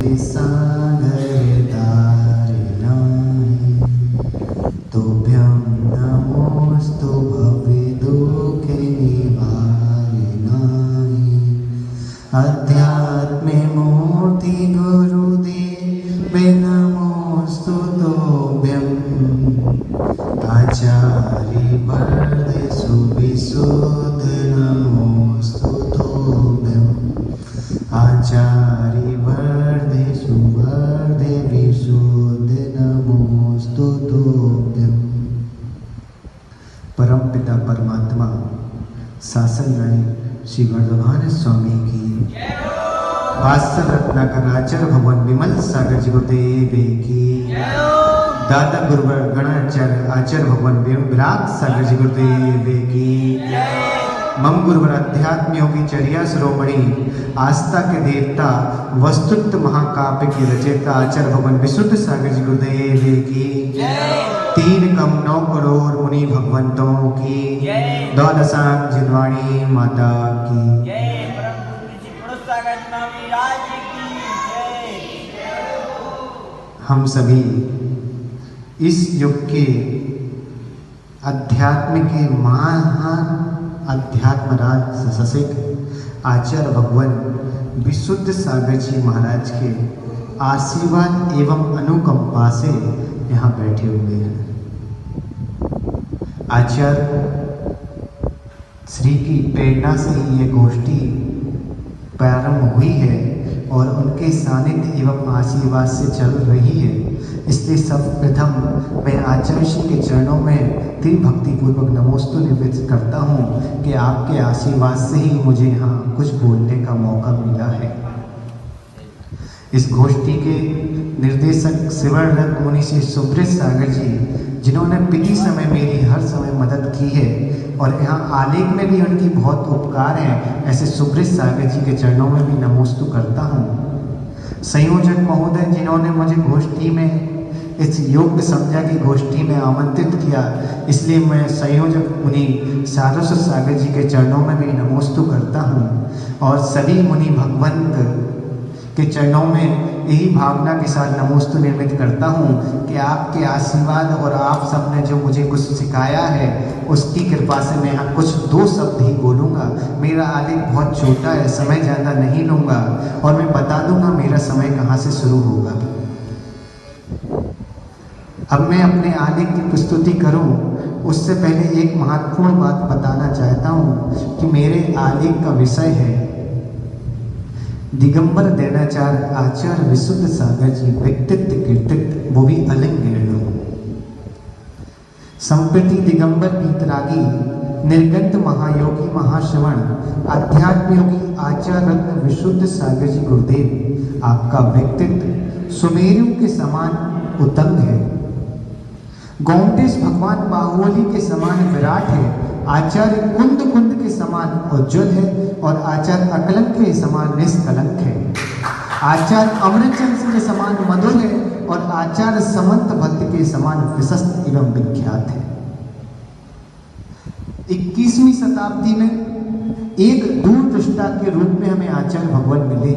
सागर तारिणाहि तुभ्यं नमोस्तु भव्य दुःख निवारिणाहि अध्यात्मे मूर्ति गुरुदेव नमोस्तु तुभ्यम् आचार्य वरदे सुविशुद्ध नमोस्तु तुभ्यम् आचार्य वरदे सुवर्दे विशुद्ध नमोस्तु तुभ्यम्। परम पिता परमात्मा शासन नायक श्री वर्धमान स्वामी की वात्सल रत्नाकर आचार्य भगवान विमल सागर जी गुरुदेव की दादा गुरुवर गणाचार्य आचार्य भगवान विराट सागर जी गुरुदेव की मम गुरुवर अध्यात्म योगी चर्या शिरोमणि आस्था के देवता वस्तुत्व महाकाव्य की रचयिता आचार्य भगवान विशुद्ध सागर जी गुरुदेव की 3 कम 9 करोड़ मुनि भगवंतों की द्वादशांग जिनवाणी माता की हम सभी इस युग के अध्यात्म के महान अध्यात्मराज सशिक आचार्य भगवान विशुद्ध सागर जी महाराज के आशीर्वाद एवं अनुकंपा से यहाँ बैठे हुए हैं। आचार्य श्री की प्रेरणा से ही ये गोष्ठी प्रारंभ हुई है और उनके सानिध्य एवं आशीर्वाद से चल रही है। इसलिए सर्वप्रथम मैं आचार्य श्री के चरणों में तीव्र भक्तिपूर्वक नमोस्तु निवेदित करता हूँ कि आपके आशीर्वाद से ही मुझे यहाँ कुछ बोलने का मौका मिला है। इस गोष्ठी के निर्देशक सिवररत्न मुनि श्री सुब्रत सागर जी, जिन्होंने पिछले समय मेरी हर समय मदद की है और यहाँ आलेख में भी उनकी बहुत उपकार है, ऐसे सुब्रत सागर जी के चरणों में भी नमोस्तु करता हूँ। संयोजक महोदय, जिन्होंने मुझे गोष्ठी में इस योग्य समझा की गोष्ठी में आमंत्रित किया, इसलिए मैं संयोजक मुनि सारस्वत सागर जी के चरणों में भी नमोस्तु करता हूँ और सभी मुनि भगवंत के चरणों में यही भावना के साथ नमोस्तु निर्मित करता हूँ कि आपके आशीर्वाद और आप सबने जो मुझे कुछ सिखाया है उसकी कृपा से मैं यहाँ कुछ 2 शब्द ही बोलूँगा। मेरा आलेख बहुत छोटा है, समय ज़्यादा नहीं लूँगा और मैं बता दूँगा मेरा समय कहाँ से शुरू होगा। अब मैं अपने आलेख की प्रस्तुति करूँ उससे पहले एक महत्वपूर्ण बात बताना चाहता हूँ कि मेरे आलेख का विषय है दिगंबर देनाचार्य आचार्य विशुद्ध सागर जी व्यक्तित्व कृतित्व, वो भी अलिंग संप्रति दिगंबर पीतरागी निर्गंत महायोगी महाश्रवण आध्यात्म योगी आचार्य रत्न विशुद्ध सागर जी गुरुदेव, आपका व्यक्तित्व सुमेरु के समान उत्तंग है, गौमटेश भगवान बाहुबली के समान विराट है, आचार्य कुंद कुंद के समान उज्ज्वल है और आचार्य अकलंक के समान निष्कलंक है, आचार्य अमरचंद्र के समान मधुर है और आचार्य समंत भक्त के समान विशिष्ट एवं विख्यात है। 21वीं शताब्दी में एक दूरदृष्टा के रूप में हमें आचार्य भगवान मिले,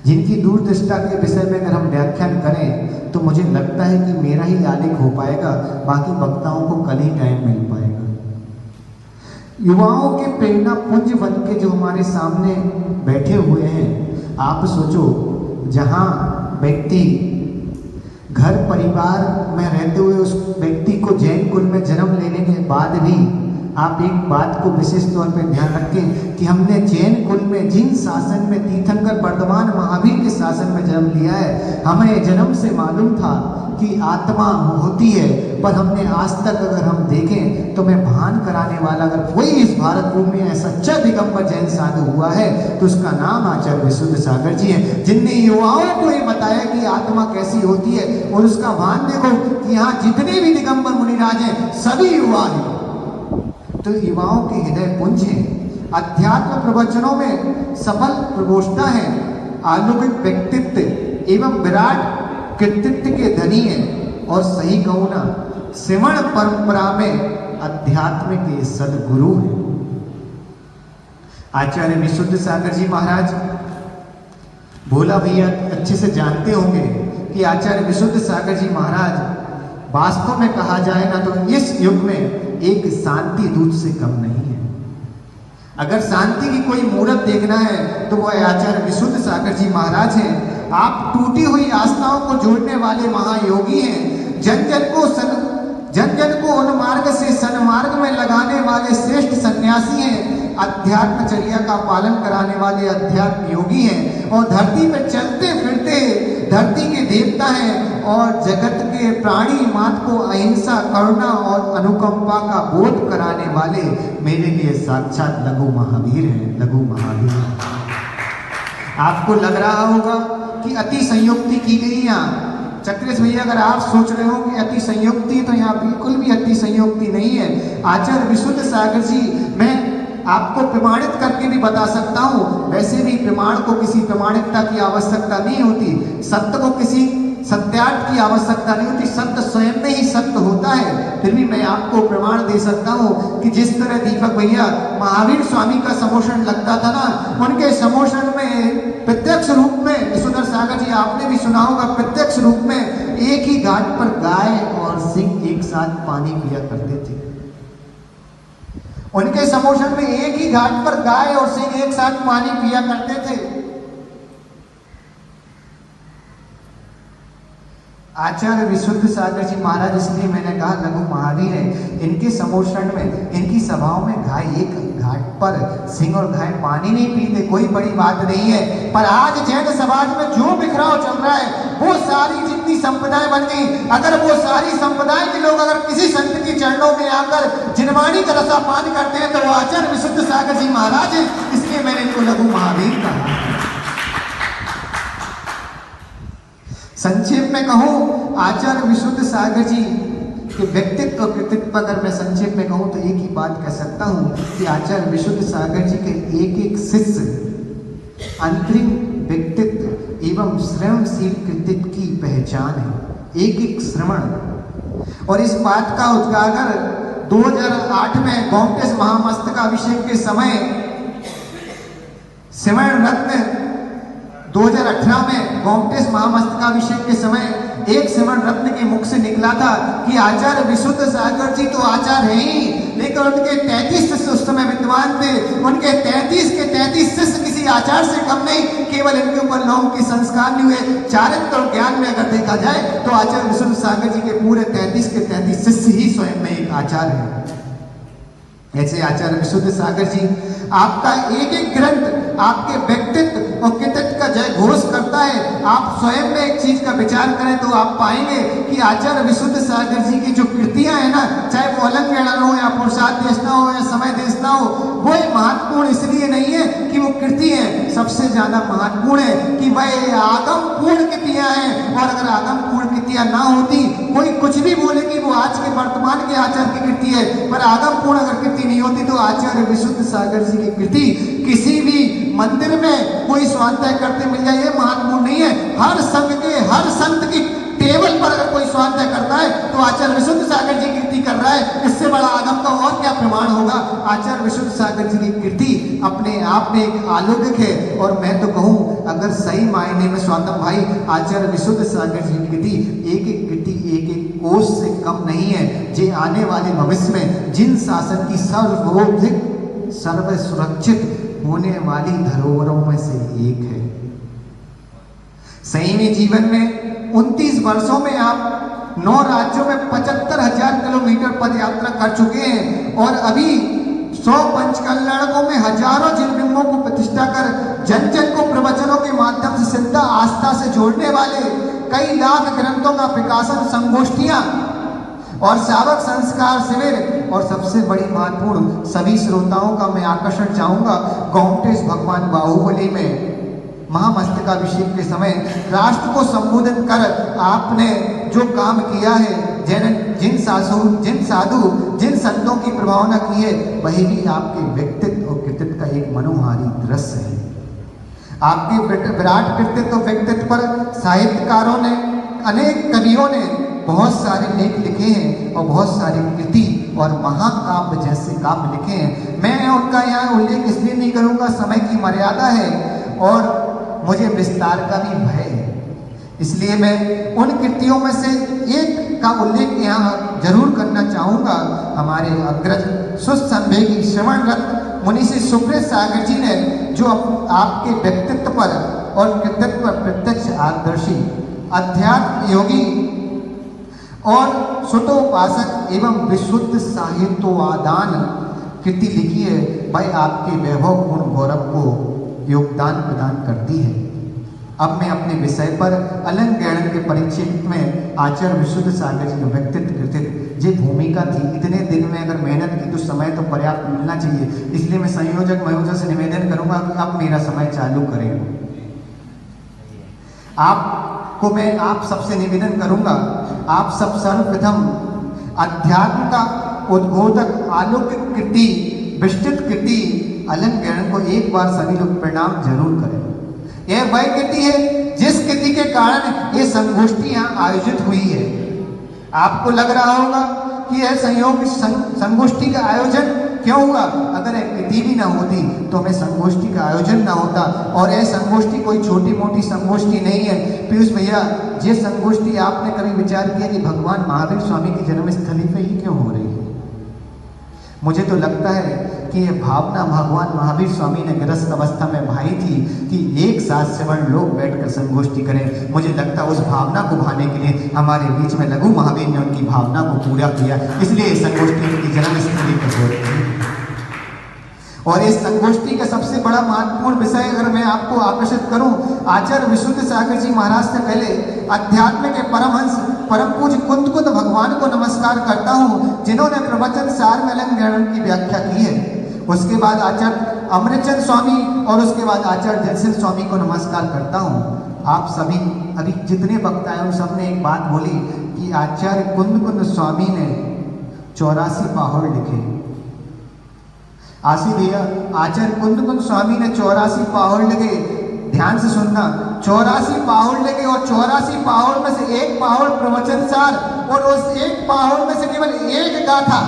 जिनकी दूरदृष्टा के विषय में अगर हम व्याख्यान करें तो मुझे लगता है कि मेरा ही आलेख हो पाएगा, बाकी वक्ताओं को कल ही टाइम मिल पाएगा। युवाओं के प्रेरणा पुंज बन के जो हमारे सामने बैठे हुए हैं, आप सोचो, जहाँ व्यक्ति घर परिवार में रहते हुए उस व्यक्ति को जैन कुल में जन्म लेने के बाद भी आप एक बात को विशेष तौर पर ध्यान रखें कि हमने जैन कुल में जिन शासन में तीर्थंकर वर्धमान महावीर के शासन में जन्म लिया है, हमें जन्म से मालूम था कि आत्मा होती है, पर हमने आज तक अगर हम देखें तो मैं भान कराने वाला अगर कोई इस भारत भूमि में सच्चा दिगंबर जैन साधु हुआ है तो उसका नाम आचार्य विशुद्ध सागर जी है, जिनने युवाओं को ये बताया कि आत्मा कैसी होती है। और उसका भान देखो कि यहाँ जितने भी दिगंबर मुनिराज हैं सभी युवा हैं, तो युवाओं के हृदय पुंज हैं, अध्यात्म प्रवचनों में सफल प्रवक्ता हैं, अलौकिक व्यक्तित्व एवं विराट कृतित्व के धनी हैं और सही कहूँ ना श्रवण परंपरा में अध्यात्म के सदगुरु हैं। आचार्य विशुद्ध सागर जी महाराज भोला भैया अच्छे से जानते होंगे कि आचार्य विशुद्ध सागर जी महाराज वास्तव में कहा जाए ना तो इस युग में एक शांति दूत से कम नहीं है। अगर शांति की कोई मूरत देखना है तो वो आचार्य विशुद्ध सागर जी महाराज हैं। आप टूटी हुई आस्थाओं को जोड़ने वाले महायोगी हैं। जन जन को उन्मार्ग से सन्मार्ग में लगाने वाले श्रेष्ठ सन्यासी हैं। अध्यात्मचर्या का पालन कराने वाले अध्यात्म योगी हैं और धरती पर चलते फिरते धरती के देवता हैं और जगत के प्राणी मात्र को अहिंसा, करुणा और अनुकंपा का बोध कराने वाले मेरे लिए साक्षात लघु महावीर हैं। लघु महावीर आपको लग रहा होगा कि अति संयुक्ति की गई यहाँ। चक्रेश भैया, अगर आप सोच रहे हो कि अति संयुक्ति, तो यहाँ बिल्कुल भी अति संयुक्ति नहीं है। आचार्य विशुद्ध सागर जी मैं आपको प्रमाणित करके भी बता सकता हूँ। वैसे भी प्रमाण को किसी प्रमाणिकता की आवश्यकता नहीं होती, सत्य को किसी सत्यार्थ की आवश्यकता नहीं होती, सत्य स्वयं में ही सत्य होता है। फिर भी मैं आपको प्रमाण दे सकता हूँ कि जिस तरह दीपक भैया महावीर स्वामी का समोषण लगता था ना, उनके समोषण में प्रत्यक्ष रूप में विशुद्ध सागर जी आपने भी सुना होगा, प्रत्यक्ष रूप में एक ही घाट पर गाय और सिंह एक साथ पानी पिया करते थे। उनके समोषण में एक ही घाट पर गाय और सिंह एक साथ पानी पिया करते थे। आचार्य विशुद्ध सागर जी महाराज, इसलिए मैंने कहा लघु महावीर है। इनके समोषण में, इनकी सभाओं में गाय एक घाट पर, सिंह और गाय पानी नहीं पीते, कोई बड़ी बात नहीं है। पर आज जैन समाज में जो बिखराव चल रहा है, वो सारी जितनी संप्रदाय बन गई, अगर वो सारी संप्रदाय के लोग अगर किसी संत के चरणों में आकर जिनवाणी का रसापान करते हैं तो वो आचार्य विशुद्ध सागर जी महाराज है। इसलिए मैंने इनको लघु महावीर कहा। संक्षेप में कहूं, आचार्य विशुद्ध सागर जी के व्यक्तित्व और कृतित्व पर अगर मैं संक्षेप में कहूं तो एक ही बात कह सकता हूं कि आचार्य विशुद्ध सागर जी के एक एक शिष्य अंतरिम व्यक्तित्व एवं श्रवणशील कृतित्व की पहचान है। एक एक श्रवण, और इस बात का उजागर 2008 में गोमटेश महामस्तकाभिषेक के समय श्रवण रत्न 2018 में गोमटेश महामस्तकाभिषेक के समय एक श्रवण रत्न के मुख से निकला था कि आचार्य विशुद्ध सागर जी तो आचार्य है ही, लेकिन उनके 33 शिष्य उस समय विद्वान थे। उनके 33 के 33 शिष्य किसी आचार्य से कम नहीं, केवल इनके ऊपर लोगों के संस्कार नहीं हुए। चारित्र और ज्ञान में अगर देखा जाए तो आचार्य विशुद्ध सागर जी के पूरे 33 के 33 शिष्य ही स्वयं में एक आचार्य है। ऐसे आचार्य विशुद्ध सागर जी आपका एक एक ग्रंथ आपके व्यक्तित्व और कृतित्व का जय घोष करता है। आप स्वयं में एक चीज का विचार करें तो आप पाएंगे कि आचार्य विशुद्ध सागर जी की जो कृतियां है ना, चाहे वो अलंकरण हो या पुरुषार्थ देशना हो या समय देशना हो, वो महत्वपूर्ण इसलिए नहीं है कि वो कृति है, सबसे ज्यादा महत्वपूर्ण है कि वह आगम पूर्ण कृतियां हैं। और अगर आगम पूर्ण कृतियां ना होती, कोई कुछ भी बोले कि वो आज के वर्तमान के आचार्य की कृति है, पर आगम पूर्ण अगर कृति नहीं होती तो आचार्य विशुद्ध सागर जी की कृति किसी भी मंदिर में कोई स्वाध्याय करते मिल जाए, ये महत्वपूर्ण नहीं है। हर संत की टेबल पर अगर कोई स्वाध्याय करता है तो आचार्य विशुद्ध सागर जी की कृति कर रहा है। इससे बड़ा आगम का और क्या प्रमाण होगा। आचार्य विशुद्ध सागर जी की कृति अपने आप में एक अलौकिक है। और मैं तो कहूँ, अगर सही मायने में स्वातम भाई आचार्य विशुद्ध सागर जी की कृति एक एक कृति एक एक कोष से कम नहीं है, जे आने वाले भविष्य में जिन शासन की सर्वोधिक सर्व सुरक्षित होने वाली धरोहरों में से एक है। सही में जीवन में 29 वर्षों में आप 9 राज्यों में 75,000 किलोमीटर पद यात्रा कर चुके हैं और अभी 100 पंचकल्याणकों में हजारों जिनबिंबों को प्रतिष्ठा कर जन जन को प्रवचनों के माध्यम से श्रद्धा आस्था से जोड़ने वाले कई लाख ग्रंथों का प्रकाशन, संगोष्ठियां और सावक संस्कार शिविर, और सबसे बड़ी महत्वपूर्ण सभी श्रोताओं का मैं आकर्षण चाहूंगा, गोमटेश भगवान बाहुबली में महामस्तकाभिषेक के समय राष्ट्र को संबोधित कर आपने जो काम किया है, जिन साधु जिन संतों की प्रभावना की है, वही भी आपके व्यक्तित्व और कृतित्व का एक मनोहारी दृश्य है। आपके विराट कृतित्व और व्यक्तित्व पर साहित्यकारों ने, अनेक कवियों ने बहुत सारे लेख लिखे हैं और बहुत सारी कृति और महाकाव्य जैसे काव्य लिखे हैं। मैं उनका यहाँ उल्लेख इसलिए नहीं करूँगा, समय की मर्यादा है। और मुझे विस्तार का भी भय है। इसलिए मैं उन कृतियों में से एक का उल्लेख यहाँ जरूर करना चाहूँगा। हमारे अग्रज सुसंवेगी श्रवणरत मुनि श्री सुब्रत सागर जी ने जो आपके व्यक्तित्व पर और कृतित्व पर प्रत्यक्ष आदर्शी अध्यात्म योगी और सुतोपासक एवं विशुद्ध साहित्योवादान कृति लिखी है, भाई आपके वैभव गुण गौरव को योगदान प्रदान करती है। अब मैं अपने विषय पर अलंकरण के परिचय में आचार्य विशुद्ध सागर जी का व्यक्तित्व कृतित्व जो भूमिका थी, इतने दिन में अगर मेहनत की तो समय तो पर्याप्त मिलना चाहिए। इसलिए मैं संयोजक महोदय से निवेदन करूंगा कि अब मेरा समय चालू करें। आपको मैं आप सबसे निवेदन करूंगा, आप सब सर्वप्रथम अध्यात्म का उद्बोधक आलौकिक कृति विस्तृत कृति अलंकरण को एक बार सभी लोग प्रणाम जरूर करें। यह वह कृति है जिस कृति के कारण ये संगोष्ठी यहाँ आयोजित हुई है। आपको लग रहा होगा कि यह संयोग संगोष्ठी का आयोजन क्यों हुआ। अगर यह कृति भी ना होती तो हमें संगोष्ठी का आयोजन ना होता। और यह संगोष्ठी कोई छोटी मोटी संगोष्ठी नहीं है। पीयूष भैया, ये संगोष्ठी आपने कभी विचार किया कि भगवान महावीर स्वामी की जन्मस्थली पे ही क्यों हो रही है? मुझे तो लगता है कि ये भावना भगवान महावीर स्वामी ने गृहस्थ अवस्था में भाई थी कि एक साथ श्रवण लोग बैठकर संगोष्ठी करें। मुझे लगता है उस भावना को भाने के लिए हमारे बीच में लघु महावीर ने उनकी भावना को पूरा किया, इसलिए संगोष्ठी उनकी जन्मस्थली पर हो रही है। और इस संगोष्ठी का सबसे बड़ा महत्वपूर्ण विषय अगर मैं आपको आकर्षित करूं, आचार्य विशुद्ध सागर जी महाराज से पहले अध्यात्म के परमहंस परम पूज्य कुंद भगवान को नमस्कार करता हूं, जिन्होंने प्रवचन सार में अलंकरण की व्याख्या की है। उसके बाद आचार्य अमृतचंद स्वामी और उसके बाद आचार्य जयसिंह स्वामी को नमस्कार करता हूं। आप सभी अभी जितने वक्ता हैं उन सब ने एक बात बोली कि आचार्य कुंद स्वामी ने 84 पाहुड़ लिखे। आशी भैया, आचार्य कुंद स्वामी ने 84 पाहुड़ लिखे। ध्यान से सुनना, 84 पाहुड़ लगे और 84 पाहुड़ में से एक पाहुड़ प्रवचन सार और उस एक पाहुड़ में से केवल एक गाथा।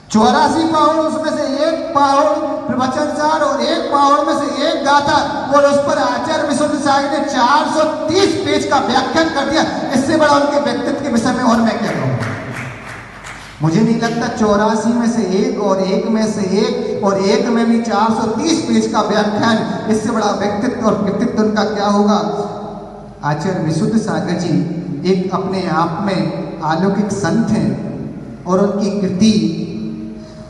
84 पाहुड़ उसमें से एक पाहुड़ प्रवचन सार और एक पाहुड़ में से एक गाथा, और उस पर आचार्य विशुद्ध सागर ने 430 पेज का व्याख्यान कर दिया। इससे बड़ा उनके व्यक्तित्व के विषय में और मैं क्या कहूँ। मुझे नहीं लगता 84 में से एक और एक में से एक और एक में भी 430 पेज का व्याख्यान, इससे बड़ा व्यक्तित्व और कृतित्व उनका क्या होगा। आचार्य विशुद्ध सागर जी एक अपने आप में अलौकिक संत हैं और उनकी कृति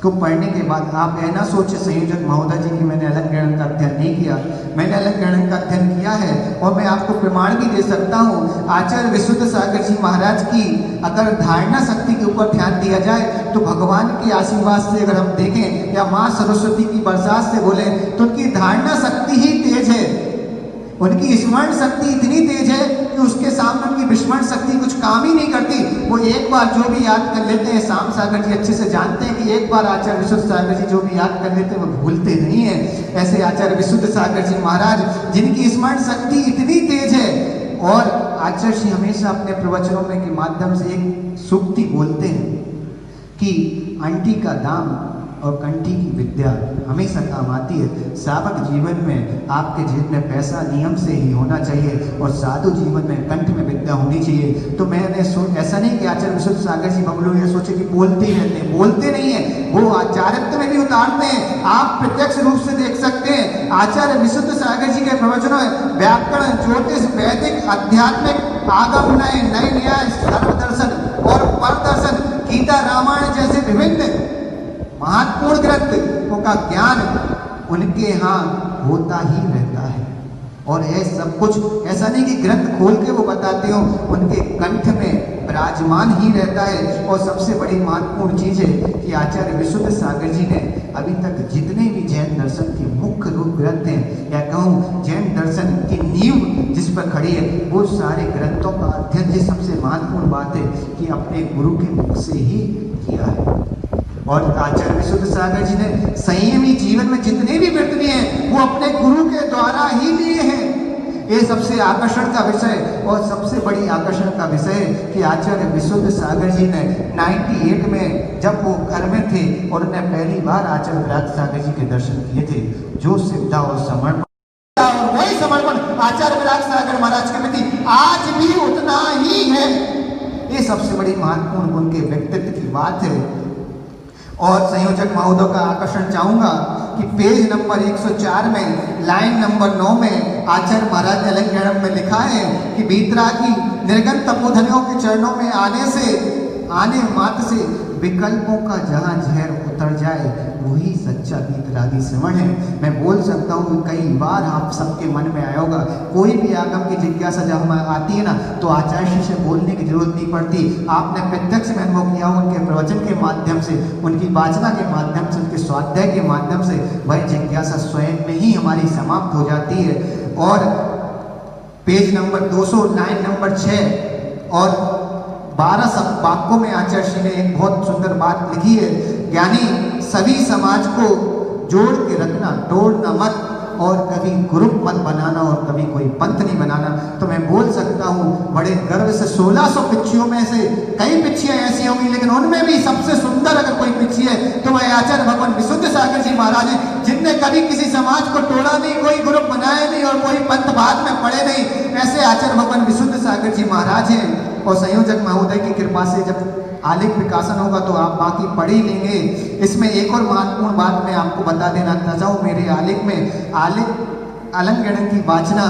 को पढ़ने के बाद आप यह ना सोचे संयोजक महोदय जी की मैंने अलंकरण का अध्ययन नहीं किया। मैंने अलंकरण का अध्ययन किया है और मैं आपको प्रमाण भी दे सकता हूँ। आचार्य विशुद्ध सागर जी महाराज की अगर धारणा शक्ति के ऊपर ध्यान दिया जाए तो भगवान के आशीर्वाद से अगर हम देखें या माँ सरस्वती की बरसात से बोले तो उनकी धारणा शक्ति ही तेज है। उनकी स्मरण शक्ति इतनी तेज है कि उसके सामने उनकी विस्मरण शक्ति कुछ काम ही नहीं करती। वो एक बार जो भी याद कर लेते हैं, श्याम सागर जी अच्छे से जानते हैं कि एक बार आचार्य विशुद्ध सागर जी जो भी याद कर लेते हैं वो भूलते नहीं है। ऐसे आचार्य विशुद्ध सागर जी महाराज जिनकी स्मरण शक्ति इतनी तेज है, और आचार्य जी हमेशा अपने प्रवचनों में के माध्यम से एक सूक्ति बोलते हैं कि अंटी का दाम और कंठी की विद्या हमेशा काम आती है। साधक जीवन में आपके जेब में पैसा नियम से ही होना चाहिए और साधु जीवन में कंठ में विद्या होनी चाहिए। तो मैंने ऐसा नहीं कि आचार्य विशुद्ध सागर जी बबलू ये सोचे कि बोलते ही रहते हैं, बोलते नहीं है, वो आचार्यत्व में भी उतारते हैं। आप प्रत्यक्ष रूप से देख सकते हैं आचार्य विशुद्ध सागर जी के प्रवचनों में व्याकरण, ज्योतिष, वैदिक, आध्यात्मिक, आगम, नए न्याय, सर्वदर्शन और परदर्शन, गीता, रामायण जैसे विभिन्न महत्वपूर्ण ग्रंथों का ज्ञान उनके यहाँ होता ही रहता है। और यह सब कुछ ऐसा नहीं कि ग्रंथ खोल के वो बताते हो, उनके कंठ में विराजमान ही रहता है। और सबसे बड़ी महत्वपूर्ण चीज है कि आचार्य विशुद्ध सागर जी ने अभी तक जितने भी जैन दर्शन के मुख्य रूप ग्रंथ हैं, या कहूँ जैन दर्शन की नींव जिस पर खड़ी है, वो सारे ग्रंथों का अध्ययन, ये सबसे महत्वपूर्ण बात है कि अपने गुरु के मुख से ही किया है। और आचार्य विशुद्ध सागर जी ने संयमी जीवन में जितने भी व्रत लिए हैं वो अपने गुरु के द्वारा ही लिए हैं। ये सबसे आकर्षण का विषय और सबसे बड़ी आकर्षण का विषय है कि आचार्य विशुद्ध सागर जी ने 98 में जब वो घर में थे और उन्हें पहली बार आचार्य विराट सागर जी के दर्शन किए थे, जो सिद्धा और समर्पण समर्पण आचार्य विराग सागर महाराज के प्रति आज भी उतना ही है। ये सबसे बड़ी महत्वपूर्ण उनके व्यक्तित्व की बात है। और संयोजक महोदय का आकर्षण चाहूंगा कि पेज नंबर 104 में लाइन नंबर 9 में आचार्य महाराज अलंकरण में लिखा है कि वीतरागी निर्गत तपोधनियों के चरणों में आने मात्र से विकल्पों का जहाँ जहर उतर जाए वही सच्चा वीतरागी श्रवण है। मैं बोल सकता हूँ कि कई बार आप सबके मन में आया होगा, कोई भी आगम की जिज्ञासा जब हमें आती है ना तो आचार्य जी से बोलने की जरूरत नहीं पड़ती। आपने प्रत्यक्ष में अनुभव किया हो उनके प्रवचन के माध्यम से, उनकी वाचना के माध्यम से, उनके स्वाध्याय के माध्यम से वह जिज्ञासा स्वयं में ही हमारी समाप्त हो जाती है। और पेज नंबर 200 लाइन नंबर 6 और 12 सब वाक्यों में आचार्य जी ने एक बहुत सुंदर बात लिखी है, यानी सभी समाज को जोड़ के रखना, तोड़ना मत, और कभी ग्रुप मत बनाना और कभी कोई पंथ नहीं बनाना। तो मैं बोल सकता हूँ बड़े गर्व से 1600 पिच्छियों में से कई पिच्छियाँ ऐसी होंगी, लेकिन उनमें भी सबसे सुंदर अगर कोई पिच्छी है तो वह आचार्य भगवान विशुद्ध सागर जी महाराज है, जिनने कभी किसी समाज को तोड़ा नहीं, कोई ग्रुप बनाया नहीं और कोई पंथ बाद में पड़े नहीं। ऐसे आचार्य भगवान विशुद्ध सागर जी महाराज हैं। और संयोजक महोदय की कृपा से जब आलेख विकासन होगा तो आप बाकी पढ़ ही लेंगे। इसमें एक और महत्वपूर्ण बात मैं आपको बता देना चाहता हूँ। मेरे आलेख में अलंकरण की वाचना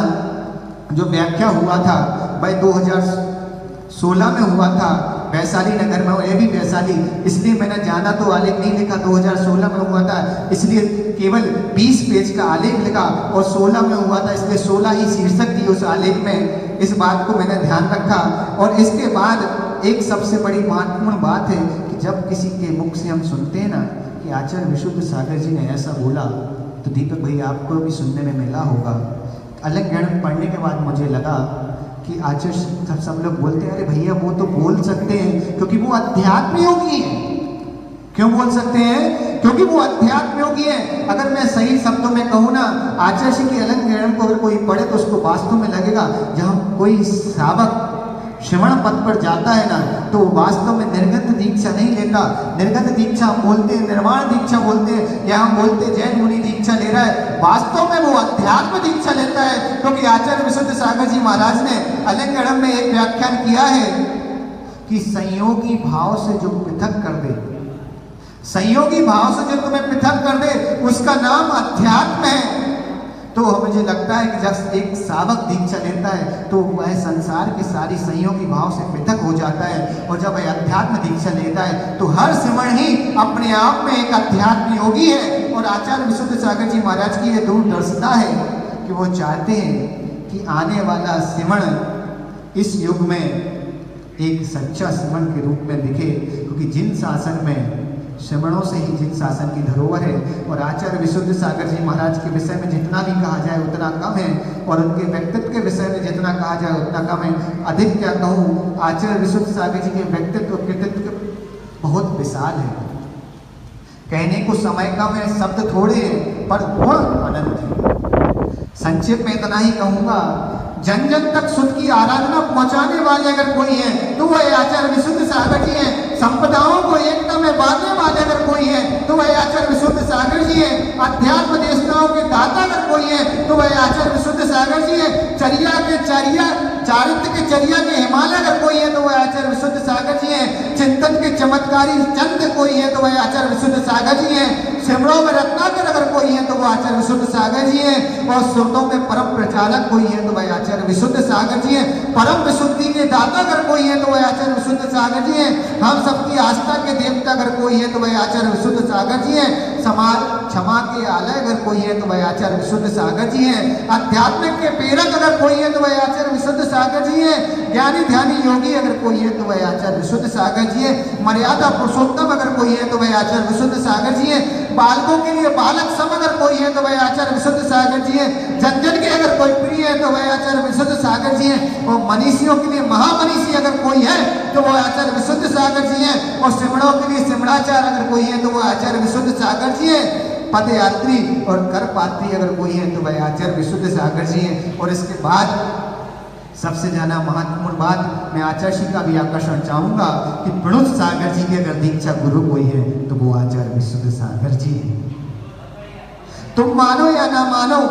जो व्याख्या हुआ था वह 2016 में हुआ था वैशाली नगर में, और ये भी वैशाली, इसलिए मैंने ज़्यादा तो आलेख नहीं लिखा। 2016 में हुआ था इसलिए केवल 20 पेज का आलेख लिखा, और 16 में हुआ था इसलिए 16 ही शीर्षक दी उस आलेख में। इस बात को मैंने ध्यान रखा। और इसके बाद एक सबसे बड़ी महत्वपूर्ण बात है कि जब किसी के मुख से हम सुनते हैं ना कि आचार्य विशुद्ध सागर जी ने ऐसा बोला, तो दीपक भाई आपको भी सुनने में मिला होगा। अलंकरण पढ़ने के बाद मुझे लगा कि आचार्य सब लोग बोलते हैं अरे भैया वो तो बोल सकते हैं क्योंकि वो अध्यात्म योगी है। क्यों बोल सकते हैं? क्योंकि वो अध्यात्म योगी है। अगर मैं सही शब्दों में कहूँ ना, आचार्य जी के अलंकरण को अगर कोई पढ़े तो उसको वास्तव में लगेगा जहाँ कोई श्रावक श्रवण पद पर जाता है ना तो वास्तव में निर्गत दीक्षा नहीं लेता। निर्गत दीक्षा हम बोलते हैं, निर्वाण दीक्षा बोलते हैं, या हम बोलते हैं जैन मुनि दीक्षा ले रहा है, वास्तव में वो अध्यात्म दीक्षा लेता है। क्योंकि आचार्य विशुद्ध सागर जी महाराज ने अलंकरण में एक व्याख्यान किया है कि संयोगी भाव से जो पृथक कर दे, संयोगी भाव से जो तुम्हें पृथक कर दे उसका नाम अध्यात्म है। तो मुझे लगता है कि जब एक सावक दीक्षा लेता है तो वह संसार के सारी संयोगी भाव से पृथक हो जाता है, और जब वह अध्यात्म दीक्षा लेता है तो हर श्रवण ही अपने आप में एक अध्यात्म योगी है। और आचार्य विशुद्ध सागर जी महाराज की यह दूरदर्शिता है कि वो चाहते हैं कि आने वाला श्रवण इस युग में एक सच्चा श्रवण के रूप में दिखे, क्योंकि जिन शासन में श्रवणों से ही जिन शासन की धरोहर है। और आचार्य विशुद्ध सागर जी महाराज के विषय में जितना भी कहा जाए उतना कम है, और उनके व्यक्तित्व के विषय में जितना कहा जाए उतना कम है। अधिक क्या कहूँ, आचार्य विशुद्ध सागर जी के व्यक्तित्व कृतित्व बहुत विशाल है। कहने को समय कम है, शब्द थोड़े हैं, पर गुण अनंत है। संक्षेप में इतना ही कहूँगा, जन जन तक सुध की आराधना पहुंचाने वाले अगर कोई है तो वह आचार्य विशुद्ध सागर जी हैं। संपदाओं को एकता में बांधने वाले अगर कोई है तो वह आचार्य विशुद्ध सागर जी हैं। अध्यात्म देशनाओं के दाता अगर कोई है तो वह आचार्य विशुद्ध सागर जी हैं। चारित्र के चर्या के हिमालय अगर कोई है तो वह आचार्य विशुद्ध सागर जी हैं। चिंतन के चमत्कारी चंद्र कोई है तो वह आचार्य विशुद्ध सागर जी हैं। श्रवणों में रत्नाकर अगर कोई है तो वह आचार्य विशुद्ध सागर जी हैं। और श्रुतों में परम प्रचालक कोई है तो वह आचार्य विशुद्ध सागर जी हैं। परम विशुद्धि के दाता अगर कोई है तो वह आचार्य विशुद्ध सागर जी हैं। हम सबकी आस्था के देवता अगर कोई है तो वह आचार्य विशुद्ध सागर जी हैं। समाज क्षमा के आलय अगर कोई है तो वह आचार्य विशुद्ध सागर जी हैं। आध्यात्मिक के प्रेरक अगर कोई है तो वह आचार्य विशुद्ध सागर जी हैं। ज्ञानी ध्यानी योगी अगर कोई है तो वह आचार्य विशुद्ध सागर जी हैं। मर्यादा पुरुषोत्तम अगर कोई है तो वह आचार्य विशुद्ध सागर जी हैं। बालकों के लिए बालक सम अगर कोई है तो वह आचार्य विशुद्ध सागर जी हैं। जन जन के अगर कोई प्रिय है तो वह आचार्य विशुद्ध सागर जी हैं। और मनीषियों के लिए महामनीषी अगर कोई है तो वह आचार्य विशुद्ध सागर जी हैं। और श्रवणों के लिए श्रवणाचार्य अगर कोई है तो वह आचार्य विशुद्ध सागर जी हैं। पदयात्री और कर पात्री अगर कोई है तो वह आचार्य विशुद्ध सागर जी हैं। और इसके बाद सबसे ज्यादा महत्वपूर्ण बात मैं आचार्य जी का भी आकर्षण चाहूंगा कि प्रणुत सागर जी के अगर दीक्षा गुरु कोई है तो वो आचार्य विशुद्ध सागर जी है। तुम मानो या ना मानो,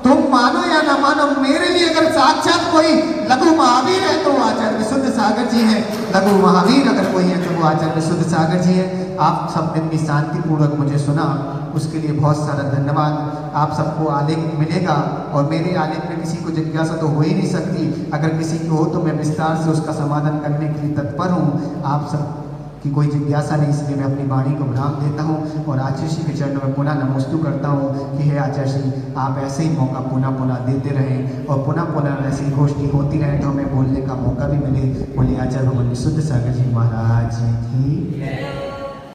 तुम मानो या ना मानो, मेरे लिए अगर साक्षात कोई लघु महावीर है तो वो आचार्य विशुद्ध सागर जी हैं। लघु महावीर अगर कोई है तो वो आचार्य विशुद्ध सागर जी हैं। आप सबने इतनी शांतिपूर्वक मुझे सुना, उसके लिए बहुत सारा धन्यवाद। आप सबको आलेख मिलेगा और मेरे आलेख में किसी को जिज्ञासा तो हो ही नहीं सकती। अगर किसी की हो तो मैं विस्तार से उसका समाधान करने के लिए तत्पर हूँ। आप सब की कोई जिज्ञासा नहीं, इसलिए मैं अपनी वाणी को विराम देता हूँ और आचार्य श्री के चरणों में पुनः नमोस्तु करता हूँ कि हे आचार्य श्री, आप ऐसे ही मौका पुनः पुनः देते रहें और पुनः पुनः ऐसी गोष्ठी होती रहे तो हमें बोलने का मौका भी मिले। बोले आचार्य भगवान विशुद्ध सागर जी महाराज की।